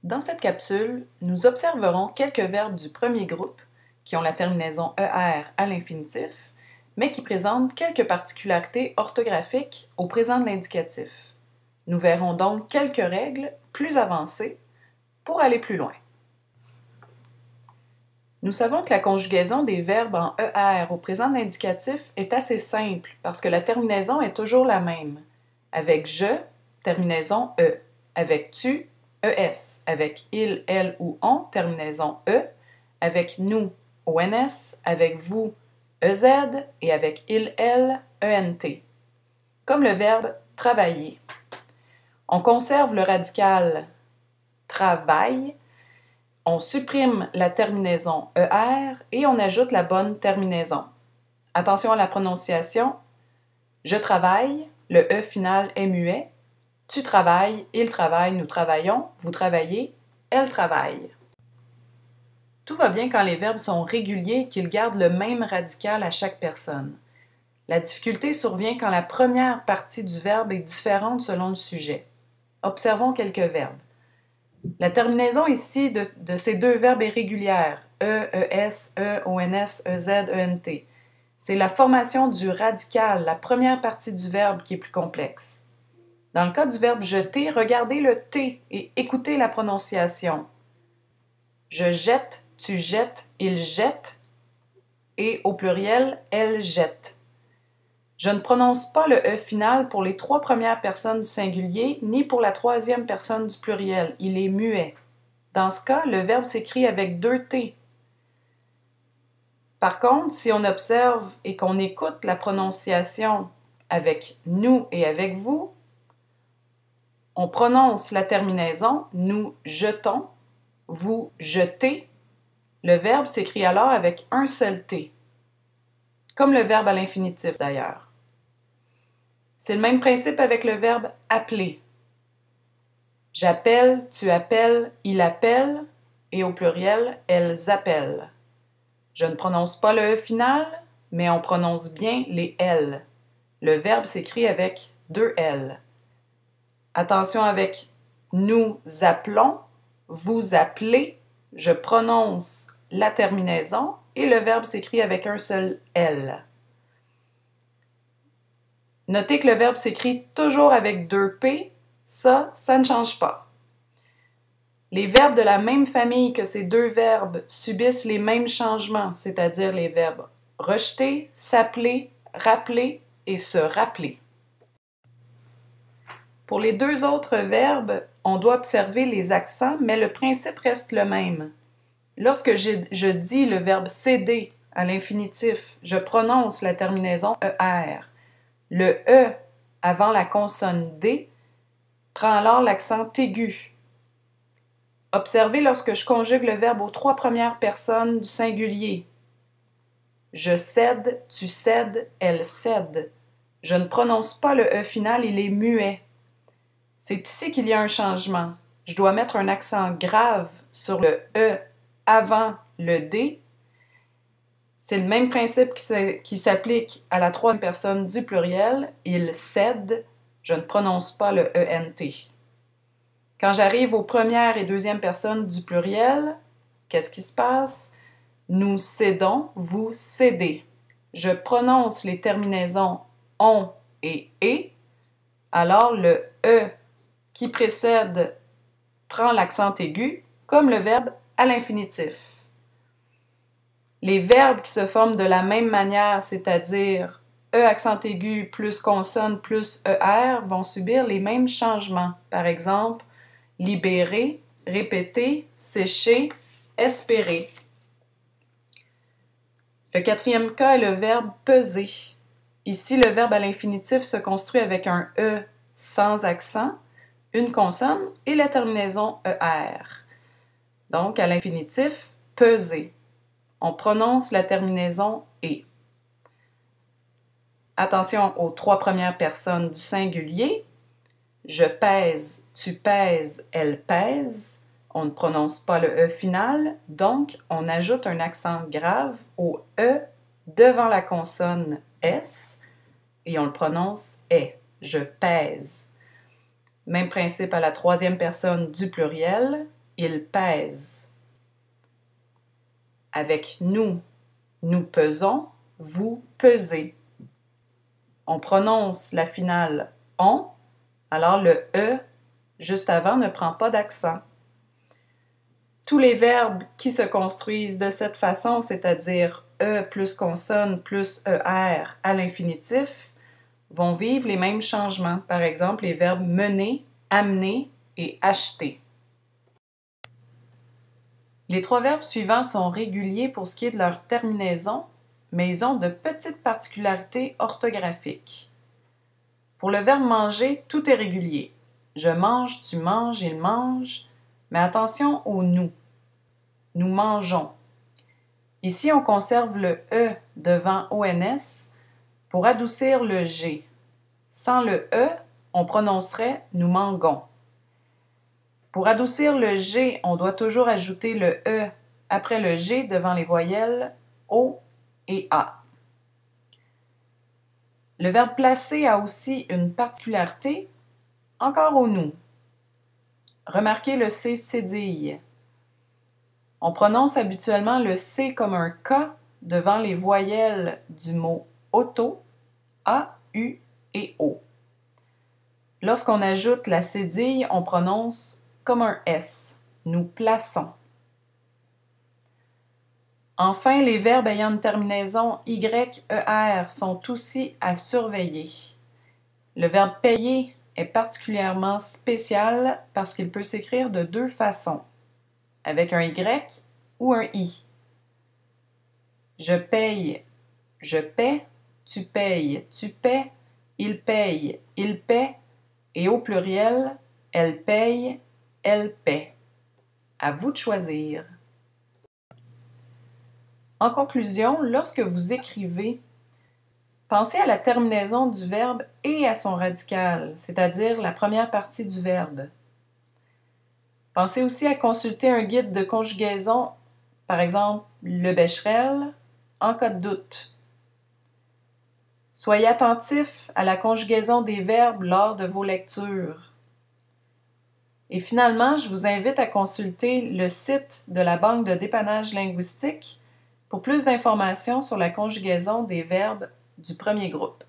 Dans cette capsule, nous observerons quelques verbes du premier groupe qui ont la terminaison ER à l'infinitif, mais qui présentent quelques particularités orthographiques au présent de l'indicatif. Nous verrons donc quelques règles plus avancées pour aller plus loin. Nous savons que la conjugaison des verbes en ER au présent de l'indicatif est assez simple parce que la terminaison est toujours la même. Avec je, terminaison E. Avec tu, ES. Avec il, elle ou on, terminaison E. Avec nous, ONS. Avec vous, EZ. Et avec il, elle, ENT. Comme le verbe travailler. On conserve le radical travail. On supprime la terminaison ER et on ajoute la bonne terminaison. Attention à la prononciation. Je travaille, le E final est muet. Tu travailles, il travaille, nous travaillons, vous travaillez, elle travaille. Tout va bien quand les verbes sont réguliers et qu'ils gardent le même radical à chaque personne. La difficulté survient quand la première partie du verbe est différente selon le sujet. Observons quelques verbes. La terminaison ici de ces deux verbes est régulière, E, ES, E, ONS, EZ, ENT. C'est la formation du radical, la première partie du verbe qui est plus complexe. Dans le cas du verbe jeter, regardez le T et écoutez la prononciation. Je jette, tu jettes, il jette, et au pluriel, elle jette. Je ne prononce pas le E final pour les trois premières personnes du singulier, ni pour la troisième personne du pluriel. Il est muet. Dans ce cas, le verbe s'écrit avec deux T. Par contre, si on observe et qu'on écoute la prononciation avec nous et avec vous, on prononce la terminaison nous jetons, vous jetez. Le verbe s'écrit alors avec un seul T, comme le verbe à l'infinitif d'ailleurs. C'est le même principe avec le verbe appeler. J'appelle, tu appelles, il appelle, et au pluriel, elles appellent. Je ne prononce pas le E final, mais on prononce bien les L. Le verbe s'écrit avec deux L. Attention avec nous appelons, vous appelez, je prononce la terminaison et le verbe s'écrit avec un seul L. Notez que le verbe s'écrit toujours avec deux P, ça ne change pas. Les verbes de la même famille que ces deux verbes subissent les mêmes changements, c'est-à-dire les verbes rejeter, s'appeler, rappeler et se rappeler. Pour les deux autres verbes, on doit observer les accents, mais le principe reste le même. Lorsque je dis le verbe céder à l'infinitif, je prononce la terminaison ER. Le E avant la consonne D prend alors l'accent aigu. Observez lorsque je conjugue le verbe aux trois premières personnes du singulier. Je cède, tu cèdes, elle cède. Je ne prononce pas le E final, il est muet. C'est ici qu'il y a un changement. Je dois mettre un accent grave sur le E avant le D. C'est le même principe qui s'applique à la troisième personne du pluriel. Il cède. Je ne prononce pas le ENT. Quand j'arrive aux premières et deuxième personnes du pluriel, qu'est-ce qui se passe? Nous cédons, vous cédez. Je prononce les terminaisons on et, alors le E qui précède prend l'accent aigu, comme le verbe à l'infinitif. Les verbes qui se forment de la même manière, c'est-à-dire E accent aigu plus consonne plus ER, vont subir les mêmes changements. Par exemple, libérer, répéter, sécher, espérer. Le quatrième cas est le verbe peser. Ici, le verbe à l'infinitif se construit avec un E sans accent, une consonne et la terminaison ER. Donc, à l'infinitif, peser. On prononce la terminaison E. Attention aux trois premières personnes du singulier. Je pèse, tu pèses, elle pèse. On ne prononce pas le E final, donc on ajoute un accent grave au E devant la consonne S et on le prononce est. Je pèse. Même principe à la troisième personne du pluriel. il pèse. Avec nous, nous pesons, vous pesez. On prononce la finale on, alors le e juste avant ne prend pas d'accent. Tous les verbes qui se construisent de cette façon, c'est-à-dire e plus consonne plus er à l'infinitif, vont vivre les mêmes changements. Par exemple, les verbes mener, amener et acheter. Les trois verbes suivants sont réguliers pour ce qui est de leur terminaison, mais ils ont de petites particularités orthographiques. Pour le verbe manger, tout est régulier. Je mange, tu manges, il mange, mais attention au nous. Nous mangeons. Ici, on conserve le E devant ONS pour adoucir le G. Sans le E, on prononcerait nous mangons. Pour adoucir le G, on doit toujours ajouter le E après le G devant les voyelles O et A. Le verbe placer a aussi une particularité, encore au nous. Remarquez le C cédille. On prononce habituellement le C comme un K devant les voyelles du mot auto, A, U et O. Lorsqu'on ajoute la cédille, on prononce comme un S. Nous plaçons. Enfin, les verbes ayant une terminaison YER sont aussi à surveiller. Le verbe payer est particulièrement spécial parce qu'il peut s'écrire de deux façons, avec un Y ou un I. Je paye, je paie, tu payes, il paye, il paie, et au pluriel, elle paye, elle paie. À vous de choisir. En conclusion, lorsque vous écrivez, pensez à la terminaison du verbe et à son radical, c'est-à-dire la première partie du verbe. Pensez aussi à consulter un guide de conjugaison, par exemple le Becherel, en cas de doute. Soyez attentifs à la conjugaison des verbes lors de vos lectures. Et finalement, je vous invite à consulter le site de la Banque de dépannage linguistique pour plus d'informations sur la conjugaison des verbes du premier groupe.